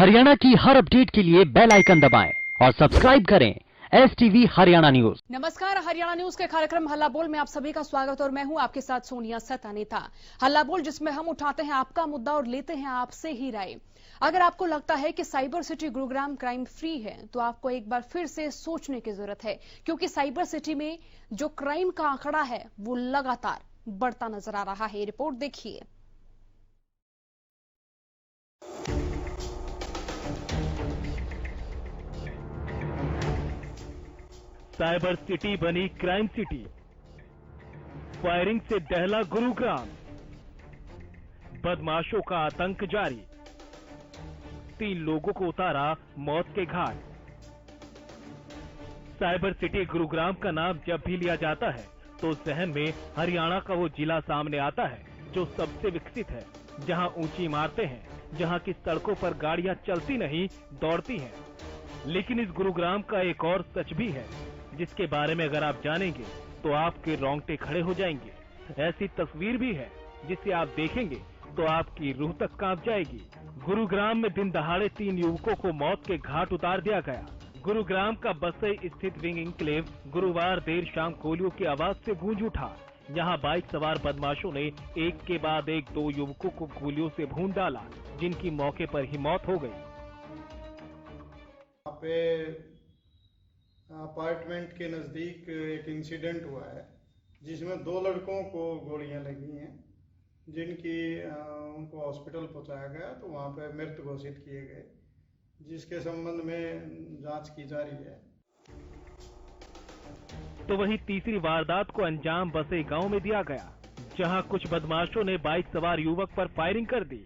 हरियाणा की हर अपडेट के लिए बेल आइकन दबाएं और सब्सक्राइब करें STV हरियाणा न्यूज। नमस्कार, हरियाणा न्यूज के कार्यक्रम हल्ला बोल में आप सभी का स्वागत और मैं हूं आपके साथ सोनिया सतानेता। हल्ला बोल जिसमें हम उठाते हैं आपका मुद्दा और लेते हैं आपसे ही राय। अगर आपको लगता है कि cyber city Gurugram crime free है तो आपको एक बार फिर से सोचने की जरूरत है, क्योंकि साइबर सिटी में जो क्राइम का आंकड़ा है वो लगातार बढ़ता नजर आ रहा है। रिपोर्ट देखिए। साइबर सिटी बनी क्राइम सिटी, फायरिंग से दहला गुरुग्राम, बदमाशों का आतंक जारी, 3 लोगों को उतारा मौत के घाट। साइबर सिटी गुरुग्राम का नाम जब भी लिया जाता है तो जहन में हरियाणा का वो जिला सामने आता है जो सबसे विकसित है, जहां ऊंची इमारतें हैं, जहां की सड़कों पर गाड़ियां चलती नहीं दौड़ती हैं। लेकिन इस गुरुग्राम का एक और सच भी है जिसके बारे में अगर आप जानेंगे तो आपके रोंगटे खड़े हो जाएंगे। ऐसी तस्वीर भी है जिसे आप देखेंगे तो आपकी रूह तक कांप जाएगी। गुरुग्राम में दिन दहाड़े 3 युवकों को मौत के घाट उतार दिया गया। गुरुग्राम का बसई स्थित विंग इंक्लेव गुरुवार देर शाम गोलियों की आवाज से गूंज उठा। यहाँ बाइक सवार बदमाशों ने एक के बाद एक 2 युवकों को गोलियों से भून डाला, जिनकी मौके पर ही मौत हो गई। अपार्टमेंट के नज़दीक एक इंसिडेंट हुआ है जिसमें 2 लड़कों को गोलियां लगी हैं, जिनकी उनको हॉस्पिटल पहुंचाया गया तो वहां पे मृत घोषित किए गए, जिसके संबंध में जांच की जा रही है। तो वही तीसरी वारदात को अंजाम बसई गांव में दिया गया, जहां कुछ बदमाशों ने बाइक सवार युवक पर फायरिंग कर दी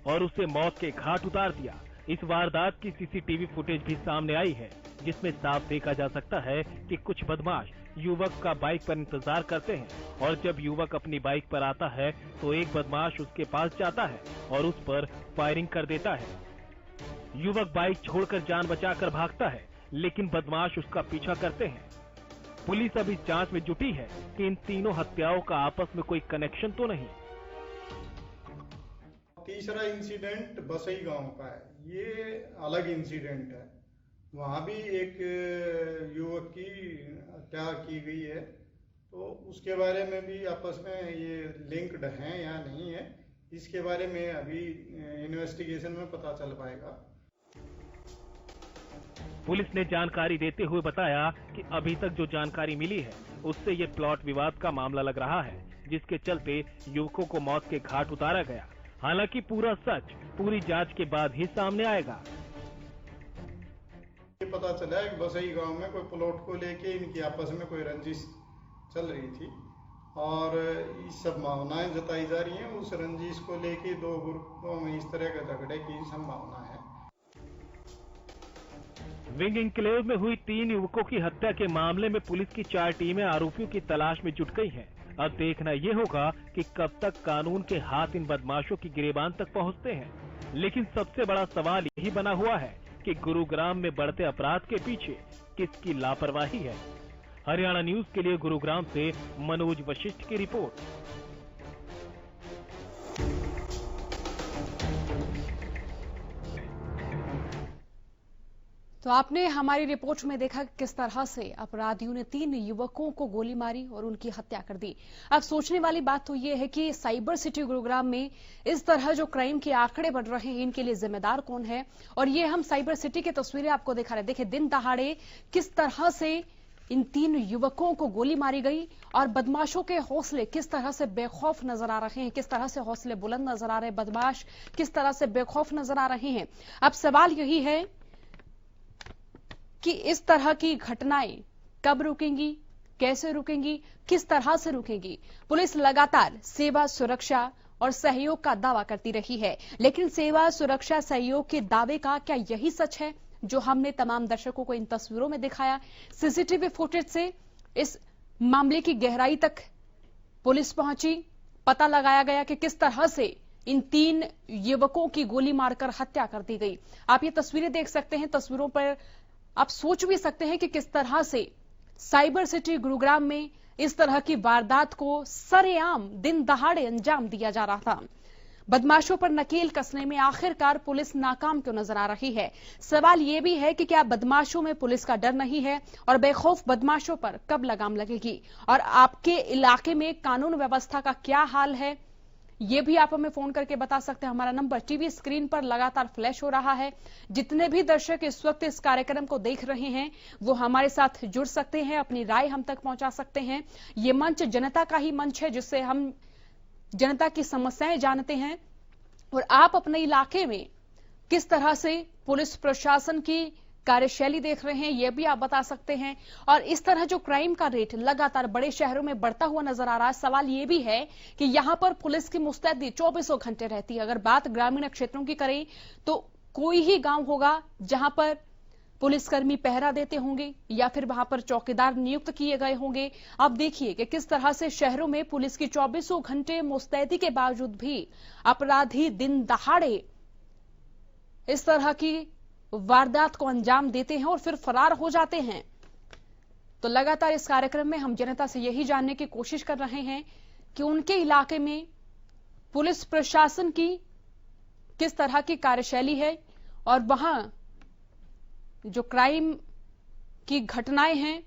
और उसे मौत के घाट उतार दिया। इस वारदात की सीसीटीवी फुटेज भी सामने आई है, जिसमें साफ देखा जा सकता है कि कुछ बदमाश युवक का बाइक पर इंतजार करते हैं और जब युवक अपनी बाइक पर आता है तो एक बदमाश उसके पास जाता है और उस पर फायरिंग कर देता है। युवक बाइक छोड़कर जान बचाकर भागता है, लेकिन बदमाश उसका पीछा करते हैं। पुलिस अभी जांच में जुटी है कि इन तीनों हत्याओं का आपस में कोई कनेक्शन तो नहीं। तीसरा इंसिडेंट बसई गांव का है, ये अलग इंसिडेंट है। वहां भी एक युवक की हत्या की गई है, तो उसके बारे में भी आपस में ये लिंक्ड हैं या नहीं है, इसके बारे में अभी इन्वेस्टिगेशन में पता चल पाएगा। पुलिस ने जानकारी देते हुए बताया कि अभी तक जो जानकारी मिली है उससे ये प्लॉट विवाद का मामला लग रहा है, जिसके चलते युवकों को मौत के घाट उतारा गया। हालांकि पूरा सच पूरी जांच के बाद ही सामने आएगा। ये पता चला है कि बसई गांव में कोई प्लॉट को लेके इनकी आपस में कोई रंजिश चल रही थी और इस सब भावनाएं जताई जा रही हैं। उस रंजिश को लेके 2 ग्रुपों में इस तरह के झगड़े की संभावना है। विंग इंक्लेव में हुई 3 युवकों की हत्या के मामले में पुलिस की 4 टीमें आरोपियों की तलाश में जुट गई हैं। अब देखना ये होगा कि कब तक कानून के हाथ इन बदमाशों की गिरेबान तक पहुंचते हैं। लेकिन सबसे बड़ा सवाल यही बना हुआ है कि गुरुग्राम में बढ़ते अपराध के पीछे किसकी लापरवाही है। हरियाणा न्यूज के लिए गुरुग्राम से मनोज वशिष्ठ की रिपोर्ट। तो आपने हमारी रिपोर्ट में देखा कि किस तरह से अपराधियों ने 3 युवकों को गोली मारी और उनकी हत्या कर दी। अब सोचने वाली बात तो ये है कि साइबर सिटी गुरुग्राम में इस तरह जो क्राइम के आंकड़े बढ़ रहे हैं, इनके लिए जिम्मेदार कौन है। और ये हम साइबर सिटी की तस्वीरें आपको दिखा रहे। देखिए दिन दहाड़े किस तरह से इन 3 युवकों को गोली मारी गई और बदमाशों के हौसले किस तरह से बेखौफ नजर आ रहे हैं, किस तरह से हौसले बुलंद नजर आ रहे हैं, बदमाश किस तरह से बेखौफ नजर आ रहे हैं। अब सवाल यही है कि इस तरह की घटनाएं कब रुकेंगी, कैसे रुकेंगी, किस तरह से रुकेंगी। पुलिस लगातार सेवा, सुरक्षा और सहयोग का दावा करती रही है, लेकिन सेवा, सुरक्षा, सहयोग के दावे का क्या यही सच है जो हमने तमाम दर्शकों को इन तस्वीरों में दिखाया। सीसीटीवी फुटेज से इस मामले की गहराई तक पुलिस पहुंची, पता लगाया गया कि किस तरह से इन 3 युवकों की गोली मारकर हत्या कर दी गई। आप ये तस्वीरें देख सकते हैं। तस्वीरों पर आप सोच भी सकते हैं कि किस तरह से साइबर सिटी गुरुग्राम में इस तरह की वारदात को सरेआम दिन दहाड़े अंजाम दिया जा रहा था। बदमाशों पर नकेल कसने में आखिरकार पुलिस नाकाम क्यों नजर आ रही है? सवाल यह भी है कि क्या बदमाशों में पुलिस का डर नहीं है और बेखौफ बदमाशों पर कब लगाम लगेगी? और आपके इलाके में कानून व्यवस्था का क्या हाल है, ये भी आप हमें फोन करके बता सकते हैं। हमारा नंबर टीवी स्क्रीन पर लगातार फ्लैश हो रहा है। जितने भी दर्शक इस वक्त इस कार्यक्रम को देख रहे हैं वो हमारे साथ जुड़ सकते हैं, अपनी राय हम तक पहुंचा सकते हैं। ये मंच जनता का ही मंच है जिससे हम जनता की समस्याएं जानते हैं और आप अपने इलाके में किस तरह से पुलिस प्रशासन की कार्यशैली देख रहे हैं ये भी आप बता सकते हैं। और इस तरह जो क्राइम का रेट लगातार बड़े शहरों में बढ़ता हुआ नजर आ रहा है, सवाल ये भी है कि यहां पर पुलिस की मुस्तैदी 24 घंटे रहती है। अगर बात ग्रामीण क्षेत्रों की करें तो कोई ही गांव होगा जहां पर पुलिसकर्मी पहरा देते होंगे या फिर वहां पर चौकीदार नियुक्त किए गए होंगे। अब देखिए कि किस तरह से शहरों में पुलिस की 24 घंटे मुस्तैदी के बावजूद भी अपराधी दिन दहाड़े इस तरह की वारदात को अंजाम देते हैं और फिर फरार हो जाते हैं। तो लगातार इस कार्यक्रम में हम जनता से यही जानने की कोशिश कर रहे हैं कि उनके इलाके में पुलिस प्रशासन की किस तरह की कार्यशैली है और वहां जो क्राइम की घटनाएं हैं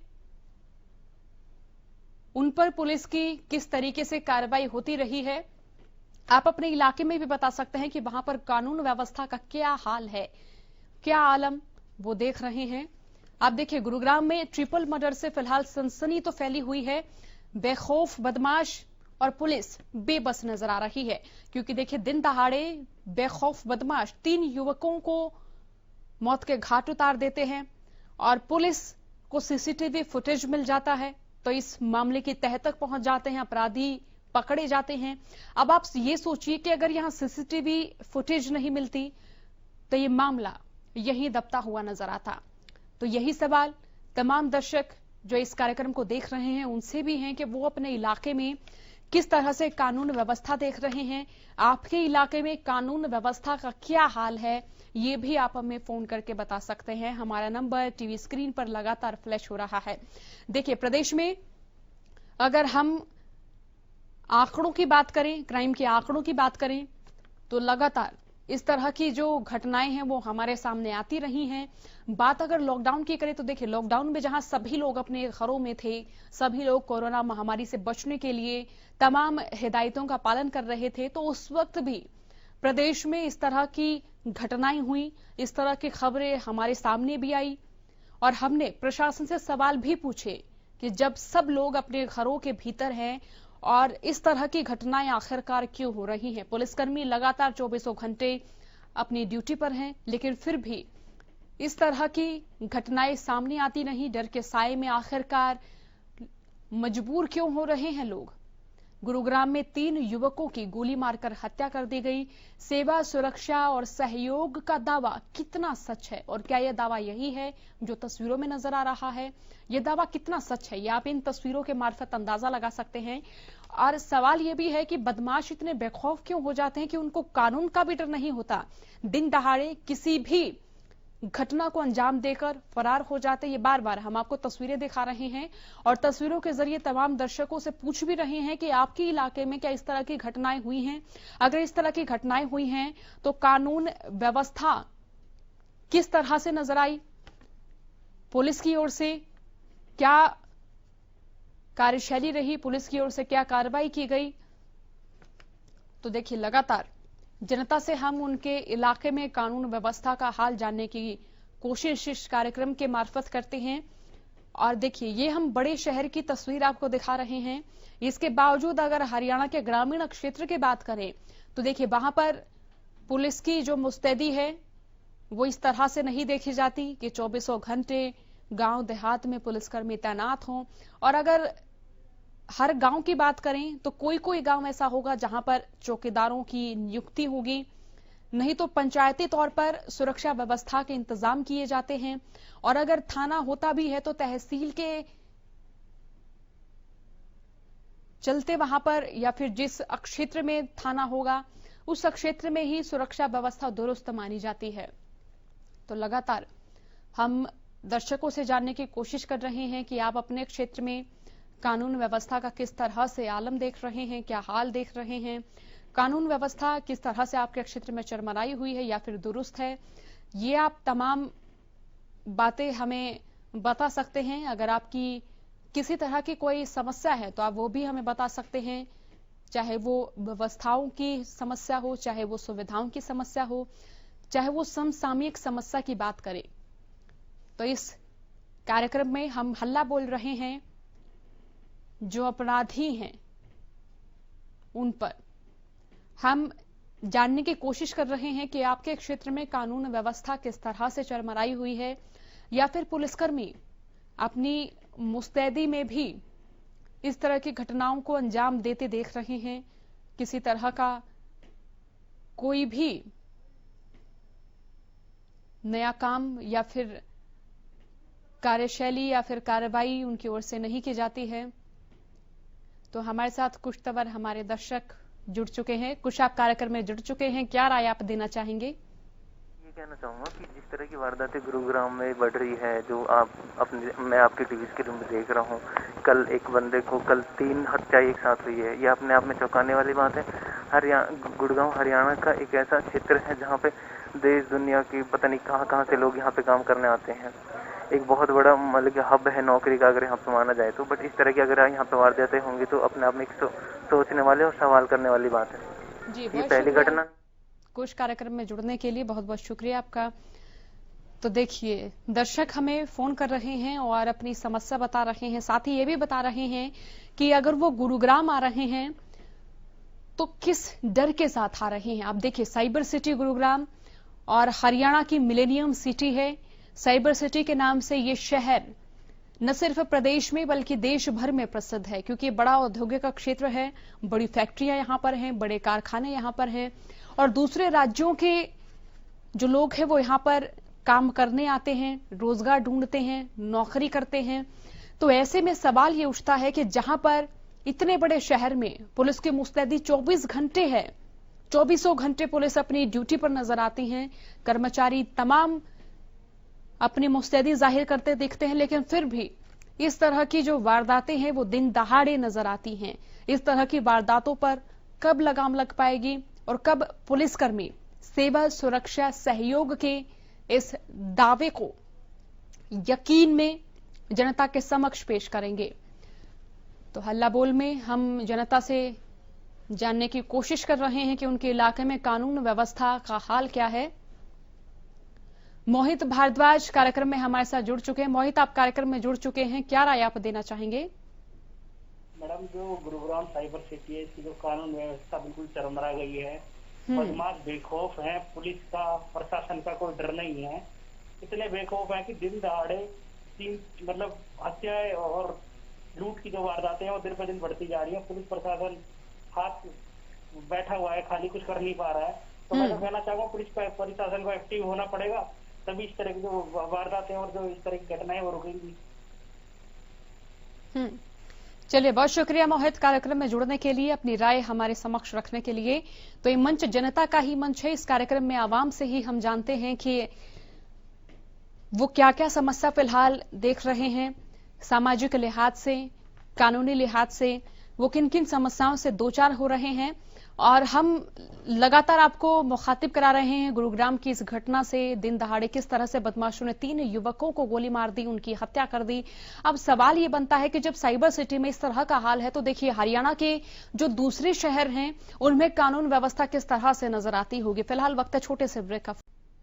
उन पर पुलिस की किस तरीके से कार्रवाई होती रही है। आप अपने इलाके में भी बता सकते हैं कि वहां पर कानून व्यवस्था का क्या हाल है, क्या आलम वो देख रहे हैं। आप देखिए गुरुग्राम में ट्रिपल मर्डर से फिलहाल सनसनी तो फैली हुई है। बेखौफ बदमाश और पुलिस बेबस नजर आ रही है क्योंकि देखिए दिन दहाड़े बेखौफ बदमाश 3 युवकों को मौत के घाट उतार देते हैं और पुलिस को सीसीटीवी फुटेज मिल जाता है तो इस मामले की तह तक पहुंच जाते हैं, अपराधी पकड़े जाते हैं। अब आप ये सोचिए कि अगर यहां सीसीटीवी फुटेज नहीं मिलती तो ये मामला यहीं दबता हुआ नजर आता। तो यही सवाल तमाम दर्शक जो इस कार्यक्रम को देख रहे हैं उनसे भी हैं कि वो अपने इलाके में किस तरह से कानून व्यवस्था देख रहे हैं। आपके इलाके में कानून व्यवस्था का क्या हाल है ये भी आप हमें फोन करके बता सकते हैं। हमारा नंबर टीवी स्क्रीन पर लगातार फ्लैश हो रहा है। देखिए प्रदेश में अगर हम आंकड़ों की बात करें, क्राइम के आंकड़ों की बात करें तो लगातार इस तरह की जो घटनाएं हैं वो हमारे सामने आती रही हैं। बात अगर लॉकडाउन की करें तो देखिए लॉकडाउन में जहां सभी लोग अपने घरों में थे, सभी लोग कोरोना महामारी से बचने के लिए तमाम हिदायतों का पालन कर रहे थे, तो उस वक्त भी प्रदेश में इस तरह की घटनाएं हुई, इस तरह की खबरें हमारे सामने भी आई और हमने प्रशासन से सवाल भी पूछे कि जब सब लोग अपने घरों के भीतर हैं और इस तरह की घटनाएं आखिरकार क्यों हो रही हैं। पुलिसकर्मी लगातार 24 घंटे अपनी ड्यूटी पर हैं लेकिन फिर भी इस तरह की घटनाएं सामने आती नहीं। डर के साए में आखिरकार मजबूर क्यों हो रहे हैं लोग। गुरुग्राम में 3 युवकों की गोली मारकर हत्या कर दी गई। सेवा, सुरक्षा और सहयोग का दावा कितना सच है और क्या यह दावा यही है जो तस्वीरों में नजर आ रहा है? यह दावा कितना सच है ये आप इन तस्वीरों के मार्फत अंदाजा लगा सकते हैं। और सवाल यह भी है कि बदमाश इतने बेखौफ क्यों हो जाते हैं कि उनको कानून का भी डर नहीं होता। दिन दहाड़े किसी भी घटना को अंजाम देकर फरार हो जाते। ये बार बार हम आपको तस्वीरें दिखा रहे हैं और तस्वीरों के जरिए तमाम दर्शकों से पूछ भी रहे हैं कि आपके इलाके में क्या इस तरह की घटनाएं हुई हैं। अगर इस तरह की घटनाएं हुई हैं तो कानून व्यवस्था किस तरह से नजर आई, पुलिस की ओर से क्या कार्यशैली रही, पुलिस की ओर से क्या कार्रवाई की गई। तो देखिए लगातार जनता से हम उनके इलाके में कानून व्यवस्था का हाल जानने की कोशिश इस कार्यक्रम के मार्फत करते हैं। और देखिए ये हम बड़े शहर की तस्वीर आपको दिखा रहे हैं। इसके बावजूद अगर हरियाणा के ग्रामीण क्षेत्र की बात करें तो देखिए वहां पर पुलिस की जो मुस्तैदी है वो इस तरह से नहीं देखी जाती कि 24 घंटे गांव देहात में पुलिसकर्मी तैनात हों। और अगर हर गांव की बात करें तो कोई कोई गांव ऐसा होगा जहां पर चौकीदारों की नियुक्ति होगी, नहीं तो पंचायती तौर पर सुरक्षा व्यवस्था के इंतजाम किए जाते हैं। और अगर थाना होता भी है तो तहसील के चलते वहां पर या फिर जिस क्षेत्र में थाना होगा उस क्षेत्र में ही सुरक्षा व्यवस्था दुरुस्त मानी जाती है। तो लगातार हम दर्शकों से जानने की कोशिश कर रहे हैं कि आप अपने क्षेत्र में कानून व्यवस्था का किस तरह से आलम देख रहे हैं, क्या हाल देख रहे हैं। कानून व्यवस्था किस तरह से आपके क्षेत्र में चरमराई हुई है या फिर दुरुस्त है, ये आप तमाम बातें हमें बता सकते हैं। अगर आपकी किसी तरह की कोई समस्या है तो आप वो भी हमें बता सकते हैं, चाहे वो व्यवस्थाओं की समस्या हो, चाहे वो सुविधाओं की समस्या हो, चाहे वो समसामयिक समस्या की बात करें। तो इस कार्यक्रम में हम हल्ला बोल रहे हैं, जो अपराधी हैं उन पर हम जानने की कोशिश कर रहे हैं कि आपके क्षेत्र में कानून व्यवस्था किस तरह से चरमराई हुई है, या फिर पुलिसकर्मी अपनी मुस्तैदी में भी इस तरह की घटनाओं को अंजाम देते देख रहे हैं। किसी तरह का कोई भी नया काम या फिर कार्यशैली या फिर कार्रवाई उनकी ओर से नहीं की जाती है। तो हमारे साथ कुछ तवर हमारे दर्शक जुड़ चुके हैं, कुछ आप कार्यक्रम में जुड़ चुके हैं, क्या राय आप देना चाहेंगे? ये कहना चाहूंगा कि जिस तरह की वारदातें गुरुग्राम में बढ़ रही है, जो मैं आपके टीवी स्क्रीन में देख रहा हूँ, कल एक बंदे को, कल 3 हत्या एक साथ हुई है, ये अपने आप में चौंकाने वाली बात है। गुड़गांव हरियाणा का एक ऐसा क्षेत्र है जहाँ पे देश दुनिया की पता नहीं कहाँ से लोग यहाँ पे काम करने आते हैं। एक बहुत बड़ा मतलब कि हब है नौकरी का, अगर यहाँ पे माना जाए तो। बट इस तरह की अगर यहाँ पे वारदातें होंगी तो अपने आप में एक सोचने वाले और सवाल करने वाली बात है। जी, ये पहली घटना। कुछ कार्यक्रम में जुड़ने के लिए बहुत बहुत शुक्रिया आपका। तो देखिए, दर्शक हमें फोन कर रहे हैं और अपनी समस्या बता रहे हैं, साथ ही ये भी बता रहे हैं कि अगर वो गुरुग्राम आ रहे हैं तो किस डर के साथ आ रहे हैं। आप देखिए, साइबर सिटी गुरुग्राम और हरियाणा की मिलेनियम सिटी है। साइबर सिटी के नाम से ये शहर न सिर्फ प्रदेश में बल्कि देश भर में प्रसिद्ध है, क्योंकि बड़ा औद्योगिक क्षेत्र है, बड़ी फैक्ट्रियां यहां पर हैं, बड़े कारखाने यहां पर हैं और दूसरे राज्यों के जो लोग हैं वो यहां पर काम करने आते हैं, रोजगार ढूंढते हैं, नौकरी करते हैं। तो ऐसे में सवाल ये उठता है कि जहां पर इतने बड़े शहर में पुलिस की मुस्तैदी 24 घंटे है, 24 घंटे पुलिस अपनी ड्यूटी पर नजर आती हैं, कर्मचारी तमाम अपनी मुस्तैदी जाहिर करते दिखते हैं, लेकिन फिर भी इस तरह की जो वारदातें हैं वो दिन दहाड़े नजर आती हैं। इस तरह की वारदातों पर कब लगाम लग पाएगी और कब पुलिसकर्मी सेवा सुरक्षा सहयोग के इस दावे को यकीन में जनता के समक्ष पेश करेंगे। तो हल्ला बोल में हम जनता से जानने की कोशिश कर रहे हैं कि उनके इलाके में कानून व्यवस्था का हाल क्या है। मोहित भारद्वाज कार्यक्रम में हमारे साथ जुड़ चुके हैं। मोहित, आप कार्यक्रम में जुड़ चुके हैं, क्या राय आप देना चाहेंगे? मैडम, जो गुरुग्राम साइबर सिटी है, इसकी जो कानून व्यवस्था बिल्कुल चरमरा गई है। बदमाश बेखौफ है, पुलिस का प्रशासन का कोई डर नहीं है। इतने बेखौफ है कि दिन दहाड़े मतलब हत्याएं और लूट की जो वारदातें हैं वो दिन पर दिन बढ़ती जा रही है। पुलिस प्रशासन हाथ बैठा हुआ है, खाली कुछ कर नहीं पा रहा है। तो मैं तो कहना चाहूंगा पुलिस प्रशासन को एक्टिव होना पड़ेगा, तभी इस तरह की जो वारदातें और जो इस तरह की घटनाएं वो रुकेंगी। चलिए, बहुत शुक्रिया मोहित कार्यक्रम में जुड़ने के लिए, अपनी राय हमारे समक्ष रखने के लिए। तो ये मंच जनता का ही मंच है। इस कार्यक्रम में आवाम से ही हम जानते हैं कि वो क्या क्या समस्या फिलहाल देख रहे हैं, सामाजिक लिहाज से, कानूनी लिहाज से वो किन किन समस्याओं से दो चार हो रहे हैं। और हम लगातार आपको मुखातिब करा रहे हैं गुरुग्राम की इस घटना से। दिन दहाड़े किस तरह से बदमाशों ने 3 युवकों को गोली मार दी, उनकी हत्या कर दी। अब सवाल ये बनता है कि जब साइबर सिटी में इस तरह का हाल है तो देखिए हरियाणा के जो दूसरे शहर हैं उनमें कानून व्यवस्था किस तरह से नजर आती होगी। फिलहाल वक्त है छोटे से ब्रेक का।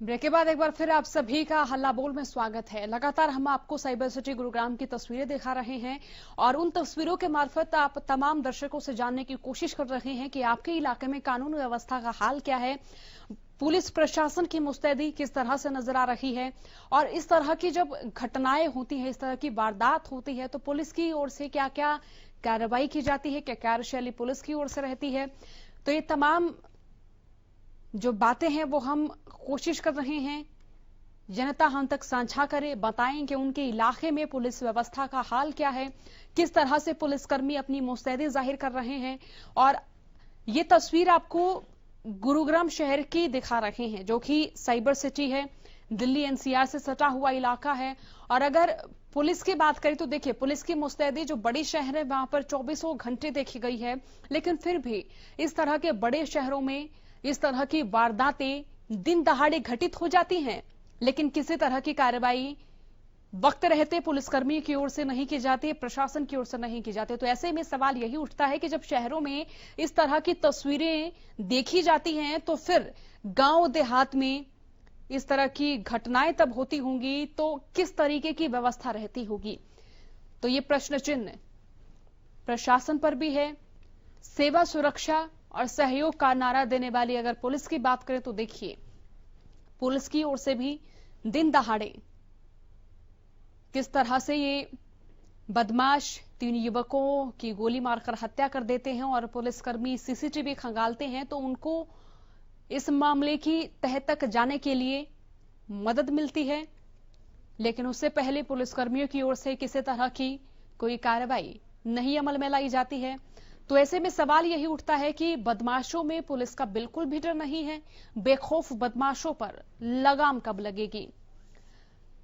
ब्रेक के बाद एक बार फिर आप सभी का हल्ला बोल में स्वागत है। लगातार हम आपको साइबर सिटी गुरुग्राम की तस्वीरें दिखा रहे हैं और उन तस्वीरों के मार्फत आप तमाम दर्शकों से जानने की कोशिश कर रहे हैं कि आपके इलाके में कानून व्यवस्था का हाल क्या है, पुलिस प्रशासन की मुस्तैदी किस तरह से नजर आ रही है और इस तरह की जब घटनाएं होती हैं, इस तरह की वारदात होती है तो पुलिस की ओर से क्या क्या कार्रवाई की जाती है, क्या कार्यशैली पुलिस की ओर से रहती है। तो ये तमाम जो बातें हैं वो हम कोशिश कर रहे हैं जनता हम तक साझा करे, बताएं कि उनके इलाके में पुलिस व्यवस्था का हाल क्या है, किस तरह से पुलिसकर्मी अपनी मुस्तैदी जाहिर कर रहे हैं। और ये तस्वीर आपको गुरुग्राम शहर की दिखा रहे हैं जो कि साइबर सिटी है। दिल्ली एनसीआर से सटा हुआ इलाका है। और अगर पुलिस की बात करें तो देखिए, पुलिस की मुस्तैदी जो बड़े शहर है वहां पर 24 घंटे देखी गई है, लेकिन फिर भी इस तरह के बड़े शहरों में इस तरह की वारदातें दिन दहाड़े घटित हो जाती हैं, लेकिन किसी तरह की कार्रवाई वक्त रहते पुलिसकर्मी की ओर से नहीं की जाती, प्रशासन की ओर से नहीं की जाती। तो ऐसे में सवाल यही उठता है कि जब शहरों में इस तरह की तस्वीरें देखी जाती हैं तो फिर गांव देहात में इस तरह की घटनाएं तब होती होंगी तो किस तरीके की व्यवस्था रहती होगी। तो ये प्रश्न चिन्ह प्रशासन पर भी है। सेवा, सुरक्षा और सहयोग का नारा देने वाली अगर पुलिस की बात करें तो देखिए, पुलिस की ओर से भी दिन दहाड़े किस तरह से ये बदमाश 3 युवकों की गोली मारकर हत्या कर देते हैं और पुलिसकर्मी सीसीटीवी खंगालते हैं तो उनको इस मामले की तह तक जाने के लिए मदद मिलती है, लेकिन उससे पहले पुलिसकर्मियों की ओर से किसी तरह की कोई कार्रवाई नहीं अमल में लाई जाती है। तो ऐसे में सवाल यही उठता है कि बदमाशों में पुलिस का बिल्कुल भी डर नहीं है। बेखौफ बदमाशों पर लगाम कब लगेगी।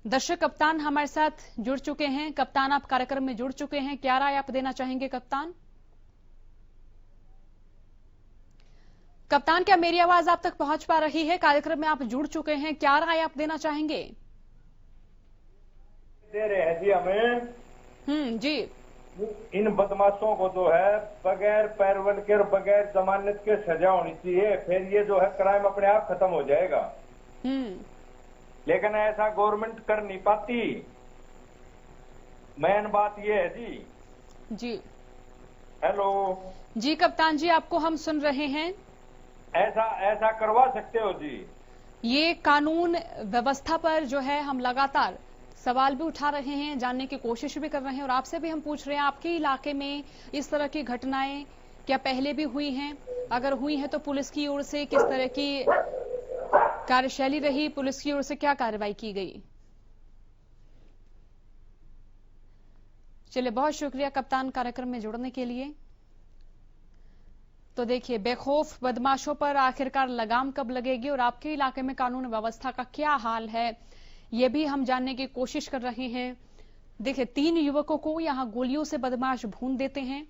दर्शक कप्तान हमारे साथ जुड़ चुके हैं। कप्तान, आप कार्यक्रम में जुड़ चुके हैं, क्या राय आप देना चाहेंगे कप्तान? कप्तान, क्या मेरी आवाज आप तक पहुंच पा रही है? कार्यक्रम में आप जुड़ चुके हैं, क्या राय आप देना चाहेंगे? दे रहे हैं जी हमें। जी। इन बदमाशों को जो है बगैर पैरवल के और बगैर जमानत के सजा होनी चाहिए, फिर ये जो है क्राइम अपने आप खत्म हो जाएगा। लेकिन ऐसा गवर्नमेंट कर नहीं पाती। मेन बात ये है जी। हेलो जी कप्तान जी, आपको हम सुन रहे हैं। ऐसा करवा सकते हो जी? ये कानून व्यवस्था पर जो है हम लगातार सवाल भी उठा रहे हैं, जानने की कोशिश भी कर रहे हैं और आपसे भी हम पूछ रहे हैं, आपके इलाके में इस तरह की घटनाएं क्या पहले भी हुई हैं? अगर हुई हैं तो पुलिस की ओर से किस तरह की कार्यशैली रही, पुलिस की ओर से क्या कार्रवाई की गई? चलिए, बहुत शुक्रिया कप्तान कार्यक्रम में जुड़ने के लिए। तो देखिए, बेखौफ बदमाशों पर आखिरकार लगाम कब लगेगी और आपके इलाके में कानून व्यवस्था का क्या हाल है, ये भी हम जानने की कोशिश कर रहे हैं। देखिए, 3 युवकों को यहां गोलियों से बदमाश भून देते हैं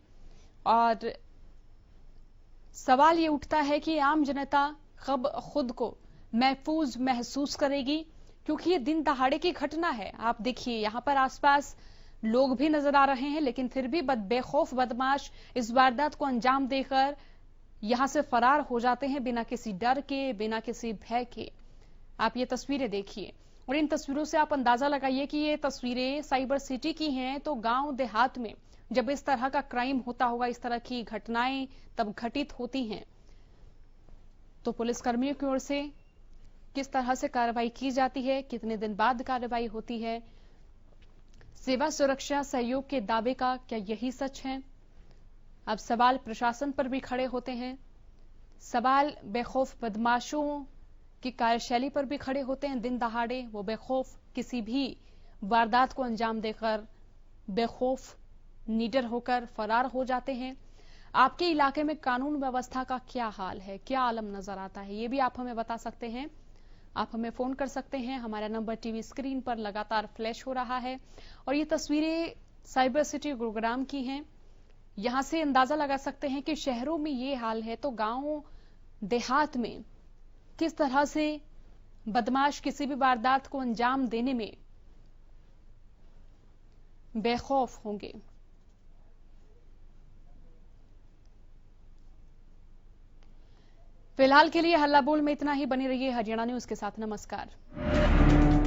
और सवाल ये उठता है कि आम जनता कब खुद को महफूज महसूस करेगी, क्योंकि ये दिन दहाड़े की घटना है। आप देखिए, यहां पर आसपास लोग भी नजर आ रहे हैं, लेकिन फिर भी बेखौफ बदमाश इस वारदात को अंजाम देकर यहां से फरार हो जाते हैं बिना किसी डर के, बिना किसी भय के। आप ये तस्वीरें देखिए और इन तस्वीरों से आप अंदाजा लगाइए कि ये तस्वीरें साइबर सिटी की हैं। तो गांव देहात में जब इस तरह का क्राइम होता होगा, इस तरह की घटनाएं तब घटित होती हैं, तो पुलिसकर्मियों की ओर से किस तरह से कार्रवाई की जाती है, कितने दिन बाद कार्रवाई होती है, सेवा, सुरक्षा, सहयोग के दावे का क्या यही सच है? अब सवाल प्रशासन पर भी खड़े होते हैं, सवाल बेखौफ बदमाशों की कार्यशैली पर भी खड़े होते हैं। दिन दहाड़े वो बेखौफ किसी भी वारदात को अंजाम देकर बेखौफ निडर होकर फरार हो जाते हैं। आपके इलाके में कानून व्यवस्था का क्या हाल है, क्या आलम नजर आता है, ये भी आप हमें बता सकते हैं। आप हमें फोन कर सकते हैं, हमारा नंबर टीवी स्क्रीन पर लगातार फ्लैश हो रहा है। और ये तस्वीरें साइबर सिटी गुरुग्राम की हैं। यहां से अंदाजा लगा सकते हैं कि शहरों में ये हाल है तो गांव देहात में किस तरह से बदमाश किसी भी वारदात को अंजाम देने में बेखौफ होंगे। फिलहाल के लिए हल्ला बोल में इतना ही। बनी रहिए हरियाणा न्यूज के साथ। नमस्कार।